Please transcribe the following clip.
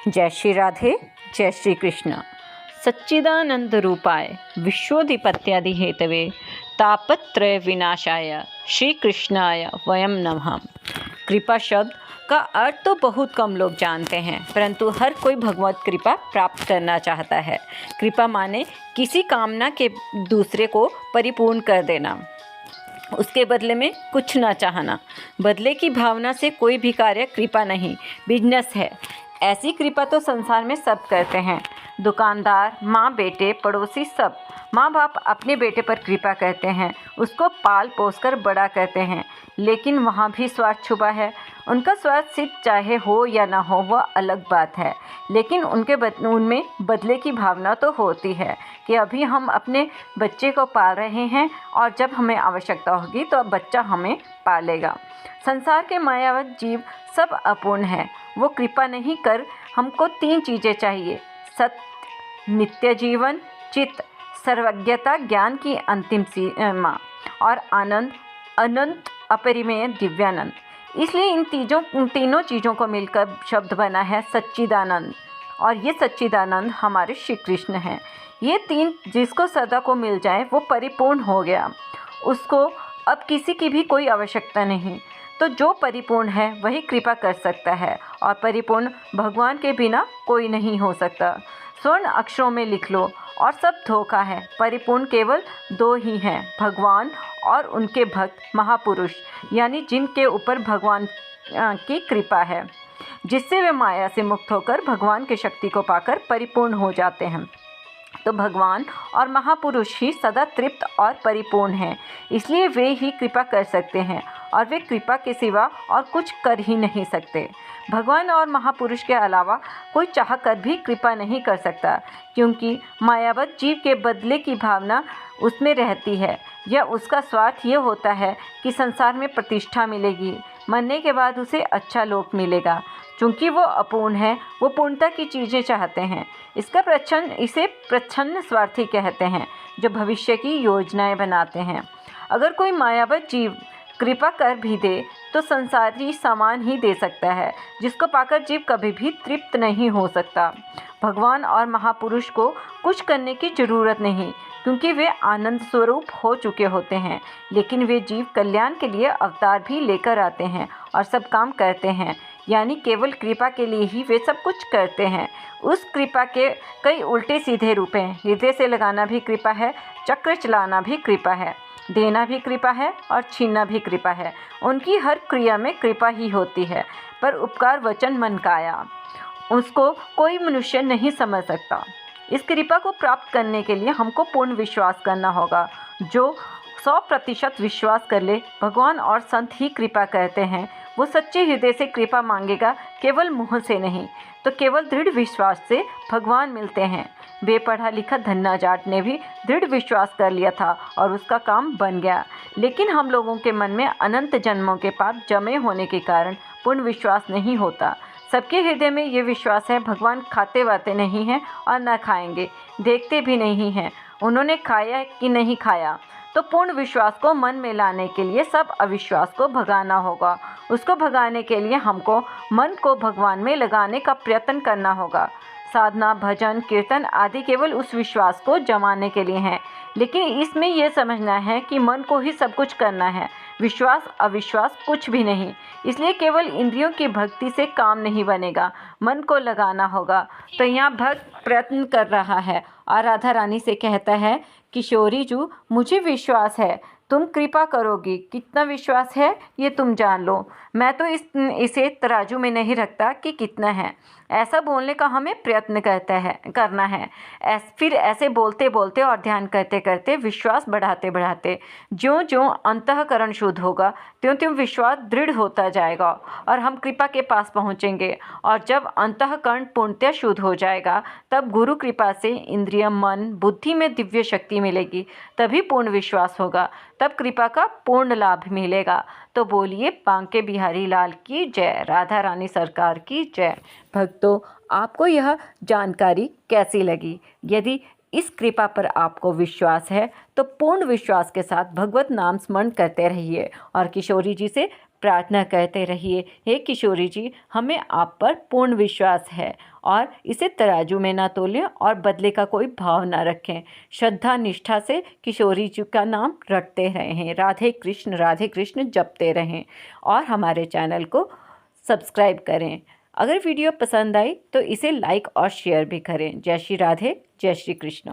जय श्री राधे, जय श्री कृष्ण। सच्चिदानंद रूपाय विश्वोधिपत्यादि हेतवे तापत्रय विनाशाय श्री कृष्णाय वयम नमः। कृपा शब्द का अर्थ तो बहुत कम लोग जानते हैं, परंतु हर कोई भगवत कृपा प्राप्त करना चाहता है। कृपा माने किसी कामना के दूसरे को परिपूर्ण कर देना, उसके बदले में कुछ ना चाहना। बदले की भावना से कोई भी कार्य कृपा नहीं, बिजनेस है। ऐसी कृपा तो संसार में सब करते हैं, दुकानदार, माँ, बेटे, पड़ोसी, सब। माँ बाप अपने बेटे पर कृपा करते हैं, उसको पाल पोस कर बड़ा करते हैं, लेकिन वहाँ भी स्वार्थ छुपा है। उनका स्वार्थ सिद्ध चाहे हो या ना हो, वह अलग बात है, लेकिन उनमें बदले की भावना तो होती है कि अभी हम अपने बच्चे को पाल रहे हैं और जब हमें आवश्यकता होगी तो बच्चा हमें पालेगा। संसार के मायावत जीव सब अपूर्ण है। वो कृपा नहीं कर हमको 3 चीज़ें चाहिए: सत्य, नित्य जीवन, चित्त, सर्वज्ञता, ज्ञान की अंतिम सीमा, और आनंद, अनंत अपरिमेय दिव्यानंद। इसलिए इन तीनों चीज़ों को मिलकर शब्द बना है सच्चिदानंद, और ये सच्चिदानंद हमारे श्री कृष्ण हैं। ये 3 जिसको सदा को मिल जाए वो परिपूर्ण हो गया, उसको अब किसी की भी कोई आवश्यकता नहीं। तो जो परिपूर्ण है वही कृपा कर सकता है, और परिपूर्ण भगवान के बिना कोई नहीं हो सकता। स्वर्ण अक्षरों में लिख लो, और सब धोखा है। परिपूर्ण केवल 2 ही हैं, भगवान और उनके भक्त महापुरुष, यानी जिनके ऊपर भगवान की कृपा है, जिससे वे माया से मुक्त होकर भगवान की शक्ति को पाकर परिपूर्ण हो जाते हैं। तो भगवान और महापुरुष ही सदा तृप्त और परिपूर्ण हैं, इसलिए वे ही कृपा कर सकते हैं, और वे कृपा के सिवा और कुछ कर ही नहीं सकते। भगवान और महापुरुष के अलावा कोई चाह कर भी कृपा नहीं कर सकता, क्योंकि मायावत जीव के बदले की भावना उसमें रहती है, या उसका स्वार्थ ये होता है कि संसार में प्रतिष्ठा मिलेगी, मरने के बाद उसे अच्छा लोक मिलेगा। चूँकि वो अपूर्ण है, वो पूर्णता की चीज़ें चाहते हैं। इसे प्रच्छन्न स्वार्थी कहते हैं, जो भविष्य की योजनाएं बनाते हैं। अगर कोई मायावत जीव कृपा कर भी दे तो संसारी सामान ही दे सकता है, जिसको पाकर जीव कभी भी तृप्त नहीं हो सकता। भगवान और महापुरुष को कुछ करने की ज़रूरत नहीं, क्योंकि वे आनंद स्वरूप हो चुके होते हैं, लेकिन वे जीव कल्याण के लिए अवतार भी लेकर आते हैं और सब काम करते हैं, यानी केवल कृपा के लिए ही वे सब कुछ करते हैं। उस कृपा के कई उल्टे सीधे रूप हैं। हृदय से लगाना भी कृपा है, चक्र चलाना भी कृपा है, देना भी कृपा है और छीनना भी कृपा है। उनकी हर क्रिया में कृपा ही होती है, पर उपकार वचन मन काया उसको कोई मनुष्य नहीं समझ सकता। इस कृपा को प्राप्त करने के लिए हमको पूर्ण विश्वास करना होगा। जो 100% विश्वास कर ले भगवान और संत ही कृपा करते हैं, वो सच्चे हृदय से कृपा मांगेगा, केवल मुँह से नहीं। तो केवल दृढ़ विश्वास से भगवान मिलते हैं। बेपढ़ा लिखा धन्ना जाट ने भी दृढ़ विश्वास कर लिया था और उसका काम बन गया, लेकिन हम लोगों के मन में अनंत जन्मों के पाप जमे होने के कारण पूर्ण विश्वास नहीं होता। सबके हृदय में ये विश्वास है, भगवान खाते वाते नहीं हैं और न खाएंगे, देखते भी नहीं हैं उन्होंने खाया कि नहीं खाया। तो पूर्ण विश्वास को मन में लाने के लिए सब अविश्वास को भगाना होगा। उसको भगाने के लिए हमको मन को भगवान में लगाने का प्रयत्न करना होगा। साधना, भजन, कीर्तन आदि केवल उस विश्वास को जमाने के लिए हैं, लेकिन इसमें यह समझना है कि मन को ही सब कुछ करना है, विश्वास अविश्वास कुछ भी नहीं। इसलिए केवल इंद्रियों की भक्ति से काम नहीं बनेगा, मन को लगाना होगा। तो यहाँ भक्त प्रयत्न कर रहा है और राधा रानी से कहता है, किशोरी जू, मुझे विश्वास है तुम कृपा करोगी। कितना विश्वास है ये तुम जान लो। मैं तो इसे तराजू में नहीं रखता कि कितना है। ऐसा बोलने का हमें प्रयत्न करना है। फिर ऐसे बोलते बोलते और ध्यान करते करते, विश्वास बढ़ाते बढ़ाते, ज्यों ज्यों अंतःकरण शुद्ध होगा त्यों त्यों विश्वास दृढ़ होता जाएगा और हम कृपा के पास पहुँचेंगे। और जब अंतःकरण पूर्णतः शुद्ध हो जाएगा, तब गुरु कृपा से इंद्रिय, मन, बुद्धि में दिव्य शक्ति मिलेगी, तभी पूर्ण विश्वास होगा, तब कृपा का पूर्ण लाभ मिलेगा। तो बोलिए बांके बिहारी लाल की जय, राधा रानी सरकार की जय। भक्तों, आपको यह जानकारी कैसी लगी? यदि इस कृपा पर आपको विश्वास है तो पूर्ण विश्वास के साथ भगवत नाम स्मरण करते रहिए और किशोरी जी से प्रार्थना करते रहिए। हे किशोरी जी, हमें आप पर पूर्ण विश्वास है और इसे तराजू में ना तोलें और बदले का कोई भाव ना रखें। श्रद्धा निष्ठा से किशोरी जी का नाम रटते रहें, राधे कृष्ण जपते रहें और हमारे चैनल को सब्सक्राइब करें। अगर वीडियो पसंद आई तो इसे लाइक और शेयर भी करें। जय श्री राधे, जय श्री कृष्ण।